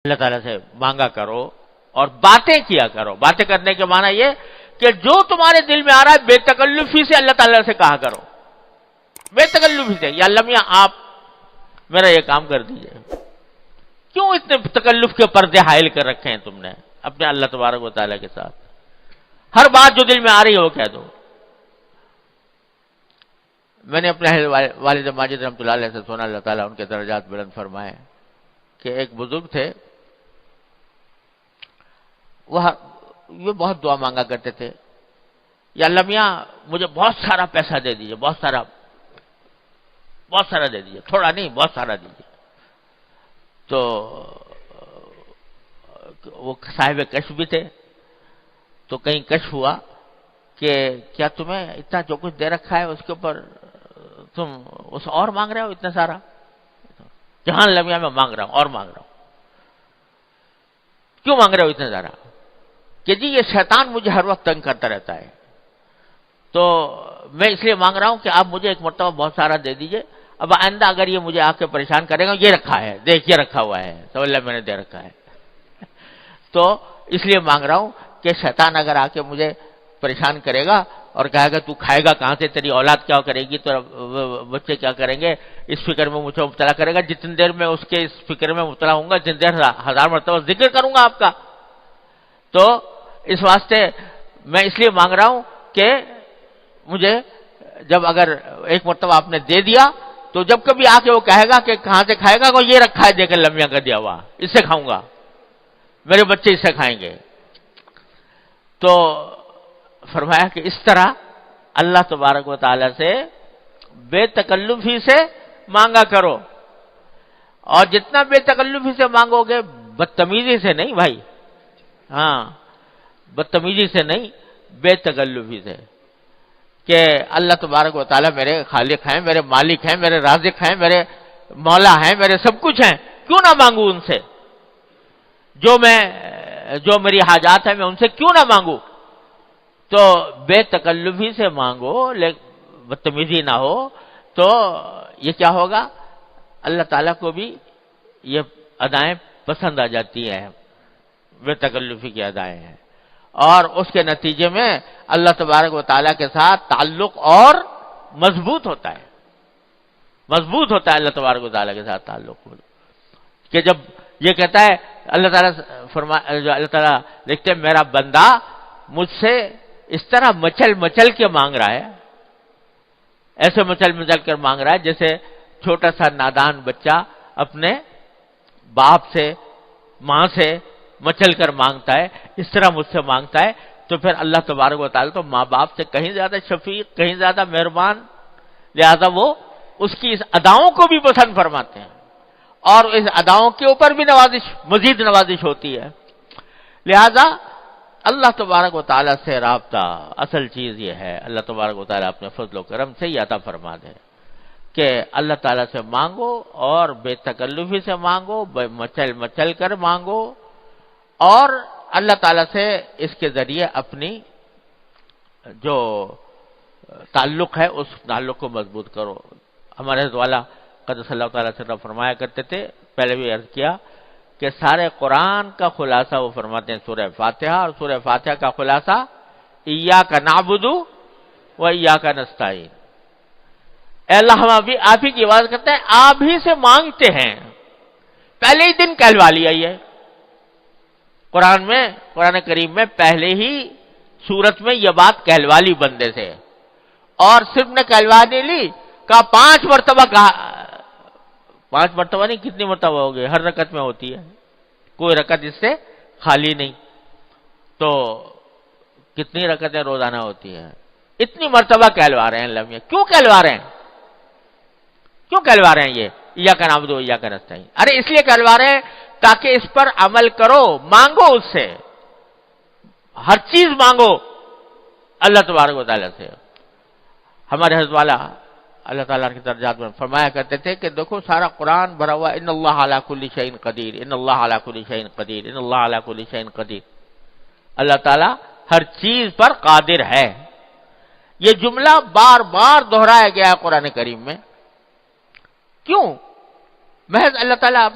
اللہ تعالیٰ سے مانگا کرو اور باتیں کیا کرو. باتیں کرنے کے معنی یہ کہ جو تمہارے دل میں آ رہا ہے بے تکلفی سے اللہ تعالیٰ سے کہا کرو, بے تکلفی سے. یا اللہ میاں آپ میرا یہ کام کر دیجئے. کیوں اتنے تکلف کے پردے حائل کر رکھے ہیں تم نے اپنے اللہ تبارک و تعالیٰ کے ساتھ؟ ہر بات جو دل میں آ رہی ہے وہ کہہ دو. میں نے اپنے والد ماجد رحمۃ اللہ علیہ سے سنا, اللہ تعالیٰ ان کے درجات بلند فرمائے, کہ ایک بزرگ تھے, وہ بہت دعا مانگا کرتے تھے, یا اللہ میاں مجھے بہت سارا پیسہ دے دیجئے, بہت سارا دے دیجئے, تھوڑا نہیں بہت سارا دیجئے. تو وہ صاحب کشف بھی تھے, تو کہیں کشف ہوا کہ کیا تمہیں اتنا جو کچھ دے رکھا ہے اس کے اوپر تم اس اور مانگ رہے ہو اتنا سارا؟ جہاں اللہ میاں میں مانگ رہا ہوں اور مانگ رہا ہوں. کیوں مانگ رہے ہو اتنا سارا؟ کہ جی یہ شیطان مجھے ہر وقت تنگ کرتا رہتا ہے, تو میں اس لیے مانگ رہا ہوں کہ آپ مجھے ایک مرتبہ بہت سارا دے دیجئے. اب آئندہ اگر یہ مجھے آ کے پریشان کرے گا, یہ رکھا ہے دیکھ, یہ رکھا ہوا ہے, تو اللہ میں نے دے رکھا ہے, تو اس لیے مانگ رہا ہوں کہ شیطان اگر آ کے مجھے پریشان کرے گا اور کہے گا تو کھائے گا کہاں سے, تیری اولاد کیا کرے گی, تو بچے کیا کریں گے, اس فکر میں مجھے مبتلا کرے گا. جتنی دیر میں اس کے اس فکر میں مبتلا ہوں گا, جتنی دیر 1000 مرتبہ ذکر کروں گا آپ کا. تو اس واسطے میں اس لیے مانگ رہا ہوں کہ مجھے جب اگر ایک مرتبہ آپ نے دے دیا, تو جب کبھی آ کے وہ کہے گا کہ کہاں سے کھائے گا, وہ یہ رکھا ہے دیکھ لمیاں کا دیا ہوا, اس سے کھاؤں گا, میرے بچے اس سے کھائیں گے. تو فرمایا کہ اس طرح اللہ تبارک و تعالی سے بے تکلفی سے مانگا کرو, اور جتنا بے تکلفی سے مانگو گے, بدتمیزی سے نہیں بھائی, ہاں بدتمیزی سے نہیں, بے تکلفی سے, کہ اللہ تبارک و تعالیٰ میرے خالق ہیں, میرے مالک ہیں, میرے رازق ہیں, میرے مولا ہیں, میرے سب کچھ ہیں, کیوں نہ مانگوں ان سے؟ جو میری حاجات ہیں میں ان سے کیوں نہ مانگوں؟ تو بے تکلفی سے مانگو, بدتمیزی نہ ہو, تو یہ کیا ہوگا, اللہ تعالیٰ کو بھی یہ ادائیں پسند آ جاتی ہیں, بے تکلفی کی ادائیں ہیں, اور اس کے نتیجے میں اللہ تبارک و تعالیٰ کے ساتھ تعلق اور مضبوط ہوتا ہے, مضبوط ہوتا ہے اللہ تبارک و تعالیٰ کے ساتھ تعلق. کہ جب یہ کہتا ہے اللہ تعالیٰ اللہ تعالیٰ دیکھتے ہیں میرا بندہ مجھ سے اس طرح مچل مچل کے مانگ رہا ہے, ایسے مچل مچل کر مانگ رہا ہے جیسے چھوٹا سا نادان بچہ اپنے باپ سے ماں سے مچل کر مانگتا ہے, اس طرح مجھ سے مانگتا ہے. تو پھر اللہ تبارک و تعالیٰ تو ماں باپ سے کہیں زیادہ شفیق, کہیں زیادہ مہربان, لہذا وہ اس کی اس اداؤں کو بھی پسند فرماتے ہیں, اور اس اداؤں کے اوپر بھی مزید نوازش ہوتی ہے. لہذا اللہ تبارک و تعالیٰ سے رابطہ اصل چیز یہ ہے, اللہ تبارک و تعالیٰ اپنے فضل و کرم سے یہ عطا فرما دے کہ اللہ تعالیٰ سے مانگو, اور بے تکلفی سے مانگو, مچل مچل کر مانگو, اور اللہ تعالیٰ سے اس کے ذریعے اپنی جو تعلق ہے اس تعلق کو مضبوط کرو. ہمارے حضرت والا قدس اللہ تعالیٰ سے فرمایا کرتے تھے, پہلے بھی عرض کیا, کہ سارے قرآن کا خلاصہ وہ فرماتے ہیں سورہ فاتحہ, اور سورہ فاتحہ کا خلاصہ ایاک نعبد و ایاک نستعین. اے اللہ ہم آپ ہی کی عبادت کرتے ہیں, آپ ہی سے مانگتے ہیں. پہلے ہی دن کہلوا لیا یہ قرآن کریم میں, پہلے ہی سورت میں یہ بات کہلوا لی بندے سے, اور صرف نے کہلوا نہیں لی, کہا 5 مرتبہ, کہا 5 مرتبہ نہیں, کتنی مرتبہ ہو گئی, ہر رکعت میں ہوتی ہے, کوئی رکعت اس سے خالی نہیں. تو کتنی رکعتیں روزانہ ہوتی ہیں, اتنی مرتبہ کہلوا رہے ہیں اللہ میاں. کیوں کہلوا رہے ہیں, کیوں کہلوا رہے ہیں یہ ایاک نعبد و ایاک نستعین؟ ارے اس لیے کہلوا رہے ہیں تاکہ اس پر عمل کرو, مانگو اس سے, ہر چیز مانگو اللہ تبارک و تعالیٰ سے. ہمارے حضرت والا اللہ تعالیٰ کے درجات میں فرمایا کرتے تھے کہ دیکھو سارا قرآن بھرا ہوا, ان اللہ علی کل شیء قدیر, ان اللہ علی کل شیء قدیر, ان اللہ علی کل شیء قدیر. اللہ تعالیٰ ہر چیز پر قادر ہے. یہ جملہ بار بار دہرایا گیا ہے قرآن کریم میں. کیوں؟ محض اللہ تعالیٰ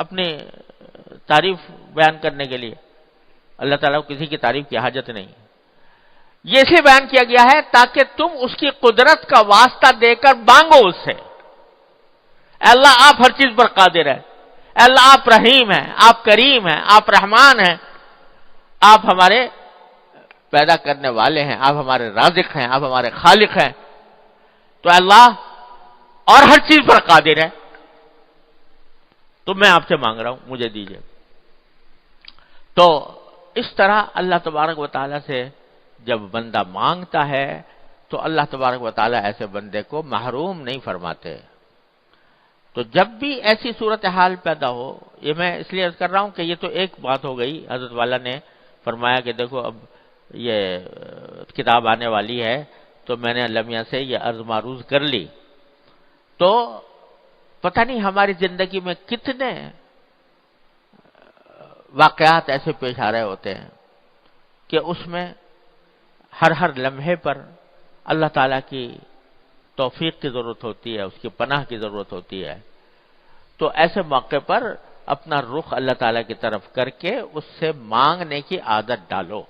اپنے تعریف بیان کرنے کے لیے، اللہ تعالیٰ کو کسی کی تعریف کی حاجت نہیں. یہ اسے بیان کیا گیا ہے تاکہ تم اس کی قدرت کا واسطہ دے کر مانگو اس سے. اے اللہ آپ ہر چیز پر قادر ہیں، اے اللہ آپ رحیم ہیں، آپ کریم ہیں، آپ رحمان ہیں، آپ ہمارے پیدا کرنے والے ہیں، آپ ہمارے رازق ہیں، آپ ہمارے خالق ہیں. تو اللہ اور ہر چیز پر قادر ہے، تو میں آپ سے مانگ رہا ہوں، مجھے دیجیے. تو اس طرح اللہ تبارک و تعالیٰ سے جب بندہ مانگتا ہے تو اللہ تبارک و تعالیٰ ایسے بندے کو محروم نہیں فرماتے. تو جب بھی ایسی صورتحال پیدا ہو، یہ میں اس لیے عرض کر رہا ہوں کہ یہ تو ایک بات ہو گئی. حضرت والا نے فرمایا کہ دیکھو اب یہ کتاب آنے والی ہے تو میں نے لمحہ سے یہ عرض معروض کر لی. تو پتہ نہیں ہماری زندگی میں کتنے واقعات ایسے پیش آ رہے ہوتے ہیں کہ اس میں ہر لمحے پر اللہ تعالیٰ کی توفیق کی ضرورت ہوتی ہے، اس کی پناہ کی ضرورت ہوتی ہے. تو ایسے موقع پر اپنا رخ اللہ تعالیٰ کی طرف کر کے اس سے مانگنے کی عادت ڈالو.